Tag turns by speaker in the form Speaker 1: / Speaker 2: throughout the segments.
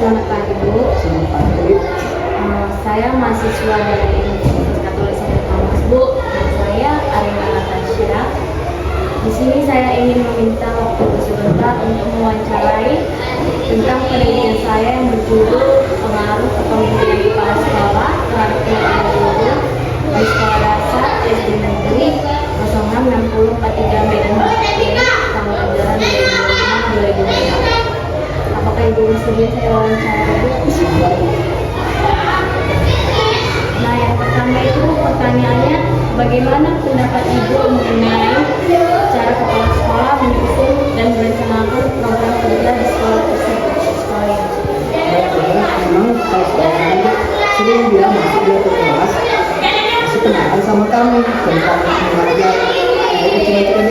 Speaker 1: Selamat pagi, Bu.
Speaker 2: Selamat pagi.
Speaker 1: Saya mahasiswa dari Universitas Katolik Santo Thomas, Bu. Dan saya Arina Natasha. Di sini saya ingin meminta waktu sebentar untuk mewawancarai tentang penelitian saya yang berjudul pengaruh kepemimpinan kepala sekolah terhadap pendidikan guru di sekolah dasar SD Negeri 066043 Medan tahun ajaran 2005-2006. Apakah Ibu bersedia saya wawancara, Bu? Nah, yang pertama itu pertanyaannya, bagaimana pendapat Ibu mengenai cara kepala sekolah menyusun dan merencanakan program kerja di sekolah tersebut?
Speaker 2: Memang kalau sekarang sering dia masuk dia ke kelas, masih kenalan sama kami tentang mengajar,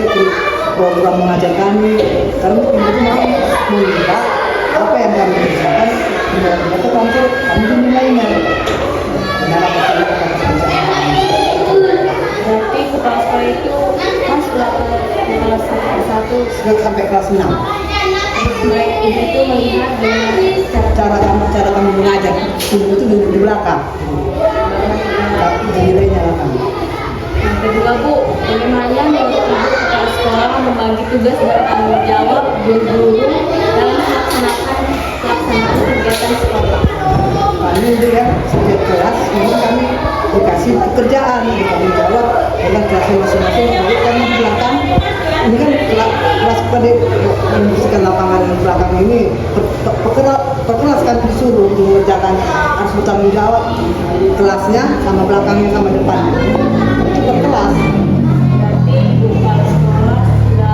Speaker 2: itu program mengajar kami. Karena ibu mau meminta apa yang kami kerjakan, mereka kontrol kami nilainya.
Speaker 1: Berarti kepala sekolah itu kelas kelas 1
Speaker 2: sampai kelas 6.
Speaker 1: Baik, Ibu itu melihat dengan
Speaker 2: cara kami mengajar ibu itu di belakang. Nilainya belakang.
Speaker 1: Yang kedua, Bu, bagaimana menurut Ibu kepala sekolah membagi tugas dan tanggung jawab guru-guru dalam pelaksanaan kegiatan sekolah?
Speaker 2: Kami itu ya, setiap kelas ini kami dikasih pekerjaan, tanggung jawab dengan kelasnya masing-masing. Jadi kami di belakang, ini kan kelas pada membersihkan lapangan di belakang ini, perkelas kan disuruh untuk mengerjakan, harus bertanggung jawab kelasnya sama belakangnya sama depan. Itu perkelas.
Speaker 1: Berarti Ibu kepala sekolah sudah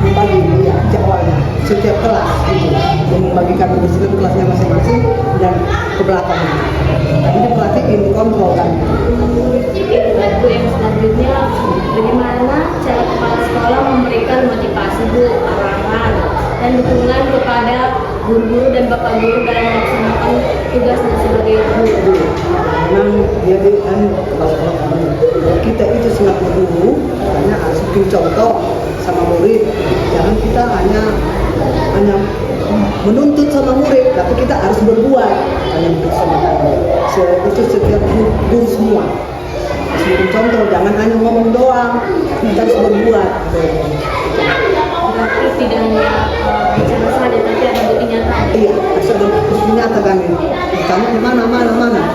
Speaker 2: Membagi ya, jadwalnya setiap kelas gitu. Dan membagikan membersihkan kelasnya masing-masing dan ke belakang. Kami diperhatiin, kontrol kan.
Speaker 1: Bu, yang selanjutnya, bagaimana cara kepala sekolah memberikan motivasi, Bu, arahan dan dukungan kepada guru-guru dan bapak guru dalam melaksanakan tugasnya sebagai guru?
Speaker 2: Memang jadi kan kepala sekolah kami, kita itu selaku guru karena harus bikin contoh sama murid. Jangan kita hanya menuntut sama murid, tapi kita harus berbuat. Hanya bersama kami. Itu setiap guru semua. Harus bikin contoh, jangan hanya ngomong doang, kita harus berbuat.
Speaker 1: Berarti tidak hanya bicara saja, tapi ada bukti nyata.
Speaker 2: Iya, harus ada bukti nyata kami. Kamu di mana,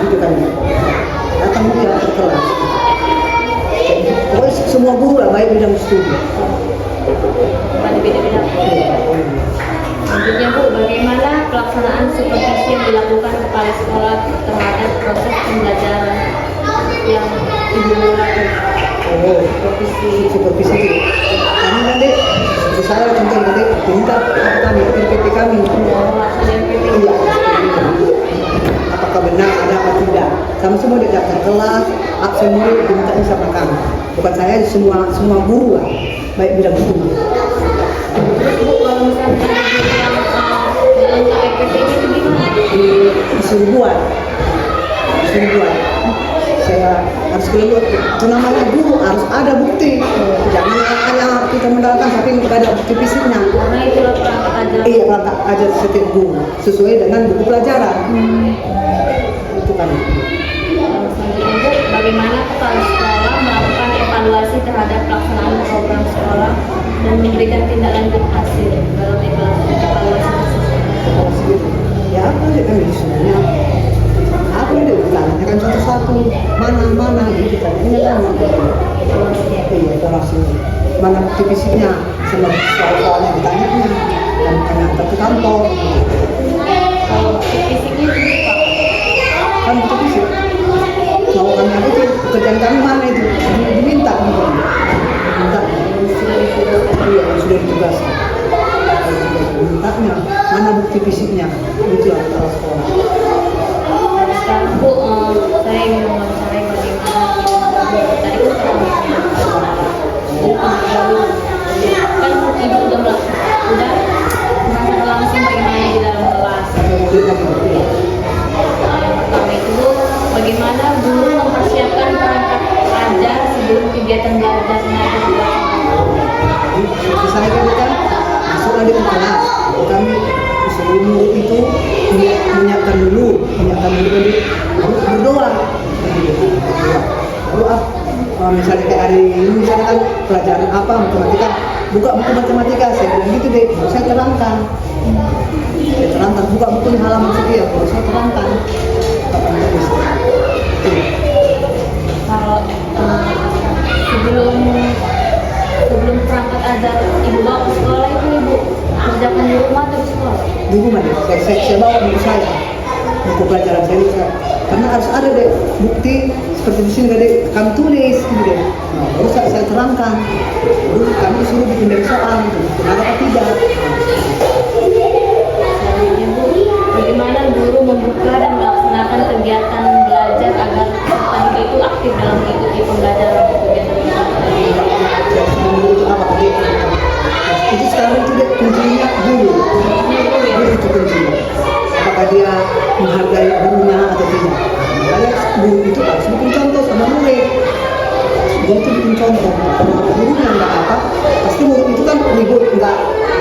Speaker 2: gitu kan. Datang dia ke kelas. Pokoknya semua guru lah, baik bidang studi.
Speaker 1: Pada beda-beda. Selanjutnya, Bu, bagaimana pelaksanaan supervisi yang dilakukan kepala sekolah terhadap proses pembelajaran yang Ibu lakukan?
Speaker 2: Supervisi itu. Kami nanti, saya contoh nanti minta kami, RPT kami. Iya, apakah benar ada apa tidak? Kami semua di daftar kelas, absen murid dimintain sama kami. Bukan saya, semua guru lah, baik bidang guru.
Speaker 1: Terus, Bu, kalau misalnya yang RPT itu gimana?
Speaker 2: Disuruh buat. Saya harus keluar. Itu namanya guru, harus ada bukti. Jangan hanya kita mendapatkan tapi tidak ada bukti fisiknya.
Speaker 1: Karena itulah perangkat ajar.
Speaker 2: Iya, perangkat ajar setiap guru sesuai dengan buku pelajaran. Itu kan.
Speaker 1: Selanjutnya, Bu, bagaimana kepala sekolah melakukan evaluasi terhadap pelaksanaan program sekolah dan memberikan tindak lanjut hasil dalam evaluasi tersebut?
Speaker 2: Ya apa sih kan disuruhnya? Apa yang ditanya kan satu-satu mana gitu kan ini kan iya evaluasi mana bukti fisiknya sama soal-soalnya ditanyanya dan kami antar ke kantor.
Speaker 1: Kalau bukti fisiknya itu Pak?
Speaker 2: Kan bukti fisik mau kami apa itu pekerjaan kami mana itu diminta gitu minta iya sudah ditugaskan mintanya mana bukti fisiknya itu yang kepala sekolah.
Speaker 1: Sekarang, Bu, saya ingin mewawancarai bagaimana tadi kan kan Ibu udah merasakan langsung bagaimana di dalam kelas. Yang pertama itu, Bu, bagaimana guru mempersiapkan perangkat ajar sebelum kegiatan belajar mengajar dilaksanakan?
Speaker 2: Saya kan masuk lagi ke kelas, kami disuruh murid itu misalnya kayak hari ini misalnya kan pelajaran apa matematika, buka buku matematika, saya bilang gitu deh, saya terangkan, buka buku halaman sekian, saya terangkan apa yang tulis.
Speaker 1: Kalau sebelum berangkat azan ibu bawa ke sekolah itu ibu kerjakan di rumah atau di sekolah?
Speaker 2: Di rumah deh, saya bawa buku saya, buku pelajaran saya itu, karena harus ada deh bukti seperti di sini deh, kami tulis gitu deh. Nah, baru saya terangkan, baru kami suruh bikin dari soal, gitu. Benar apa tidak?
Speaker 1: Selanjutnya Bu, bagaimana guru membuka dan melaksanakan kegiatan belajar agar peserta didik itu aktif dalam mengikuti pembelajaran kegiatan
Speaker 2: Itu apa? Itu sekarang itu deh kuncinya guru. Guru itu kuncinya. Apakah dia menghargai gurunya atau tidak? Makanya guru itu harus bikin contoh sama murid. Guru itu bikin contoh. Kalau gurunya nggak apa, pasti murid itu kan ribut, nggak.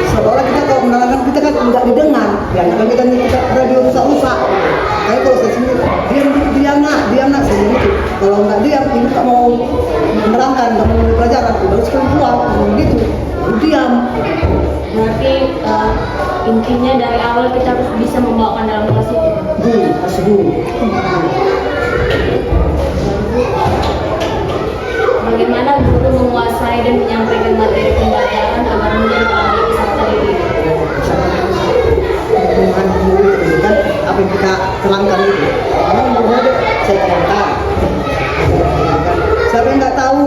Speaker 2: Seolah kita kalau menerangkan kita kan nggak didengar. Ya kita radio rusak-rusak. Kayak kalau saya sendiri, diam nak saya gitu. Kalau nggak diam, ibu tak mau menerangkan, nggak mau pelajaran, baru sekali keluar, gitu. Baru diam.
Speaker 1: Berarti intinya dari awal kita harus bisa membawakan dalam kelas itu.
Speaker 2: Harus guru.
Speaker 1: Bagaimana guru menguasai dan menyampaikan materi pembelajaran agar mudah dipahami peserta didik?
Speaker 2: Hubungan guru itu kan apa yang kita terangkan itu. Karena menurut saya terangkan. Siapa yang nggak tahu?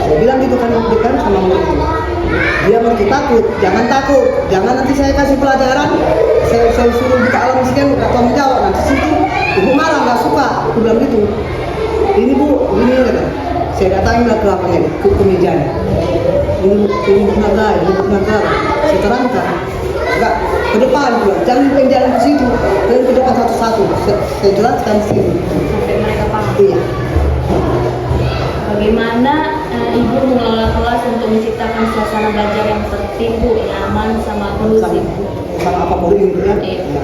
Speaker 2: Saya bilang gitu kan buktikan sama murid. Dia mesti takut, jangan nanti saya kasih pelajaran, saya suruh buka alam sekian nggak tahu menjawab, nanti situ ibu malah nggak suka, aku bilang gitu. Ini bu, ini kata, saya datangi lah ke lapangan, ke mejanya. Ini tenaga, saya terangkan, nggak ke depan juga, jangan jalan ke situ, dan ke depan satu-satu, saya jelaskan di sini.
Speaker 1: Sampai mereka paham.
Speaker 2: Iya.
Speaker 1: Bagaimana ibu mengelola kelas untuk menciptakan suasana belajar yang tertib, Bu, nyaman, sama kondusif?
Speaker 2: Sama apa murid gitu ya?
Speaker 1: Iya.
Speaker 2: Ya.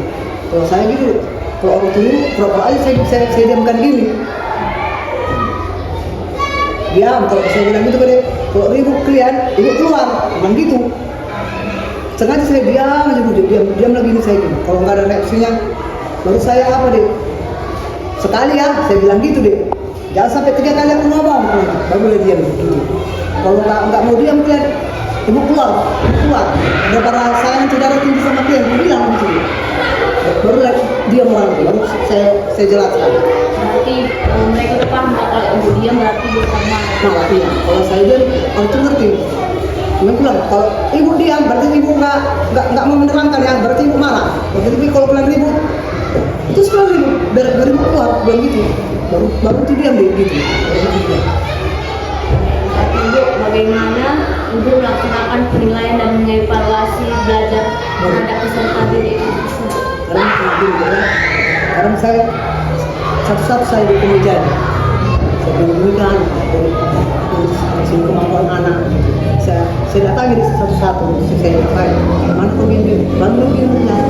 Speaker 2: Kalau saya gitu, kalau orang dulu, pura-pura aja saya diamkan gini. Diam, kalau saya bilang gitu kan, kalau ribut kalian, ibu keluar, bilang gitu. Sengaja saya diam aja dulu, diam lagi ini saya gitu. Kalau nggak ada reaksinya, baru saya apa deh? Sekali ya, saya bilang gitu deh. Jangan sampai 3 kali aku ngomong, baru dia diam gitu. Kalau nggak mau diam kalian, ibu keluar. Ada para sayang saudara tinggi sama kalian, aku bilang gitu. Baru diam orang itu, baru saya jelaskan.
Speaker 1: Berarti mereka udah paham kalau ibu diam berarti ibu sama.
Speaker 2: Nah, iya. Kalau saya diam, orang itu ngerti. Cuma bilang, kalau ibu diam berarti ibu nggak mau menerangkan ya, berarti ibu marah. Berarti kalau kalian ribut, itu sekali ribut, biar ibu keluar, bilang gitu. Baru itu diam deh gitu.
Speaker 1: Tapi Ibu, bagaimana Ibu melaksanakan penilaian dan mengevaluasi belajar terhadap peserta didik itu tersebut?
Speaker 2: Sekarang saya satu-satu saya di kemeja. Saya bimbingan dari kemampuan anak. Saya datangi di satu-satu. Saya datangi. Mana kau bimbing? Bantu bimbingnya.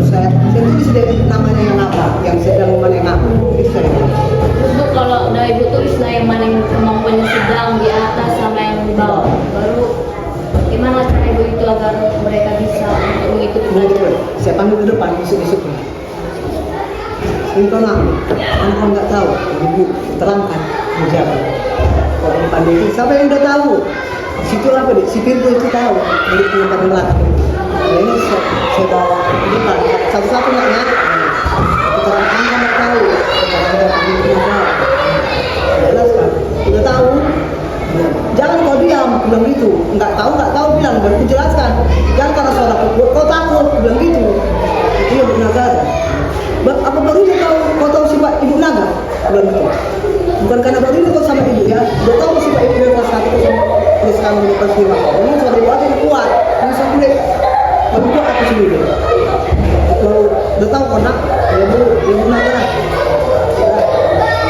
Speaker 2: Saya tulis deh namanya yang apa, yang sedang mana yang apa.
Speaker 1: Terus Bu, kalau udah Ibu tulis lah yang mana yang kemampuannya sedang, di atas sama yang di bawah, baru gimana cara Ibu itu agar mereka bisa untuk mengikuti belajar?
Speaker 2: Saya panggil ke depan, besok-besok. Ini anak nggak tahu, ibu terangkan, menjawab. Kalau di depan itu, siapa yang udah tahu? Situ apa deh? Si Firdo itu tahu, dari tempat belakang. Nah, ini saya bawa ke depan, satu-satu nggak ya? Terangkan nggak tahu, jelas kan? Udah tahu? Jangan kau diam, bilang gitu. Nggak tahu bilang, baru aku jelaskan. Jangan karena suara kau takut, bilang gitu. Itu ibu naga. Apa baru ini kau tahu sifat ibu naga? Bilang gitu. Bukan karena baru ini kau sama ibu ya. Udah tahu sifat ibu yang kelas 1 sama kelas kamu di kelas 5 kau. Ini suara ibu aja yang kuat. Ini suara kulit. Baru kuat aku sendiri. Kalau udah tahu kau nak, ya ibu naga.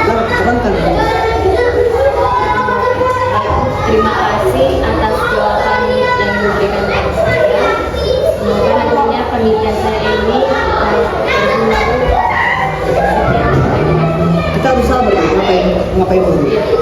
Speaker 2: Jangan tekankan.
Speaker 1: Terima kasih atas jawaban yang diberikan kepada saya. Semoga nantinya penelitian saya ini berguna.
Speaker 2: Kita ngapain dulu?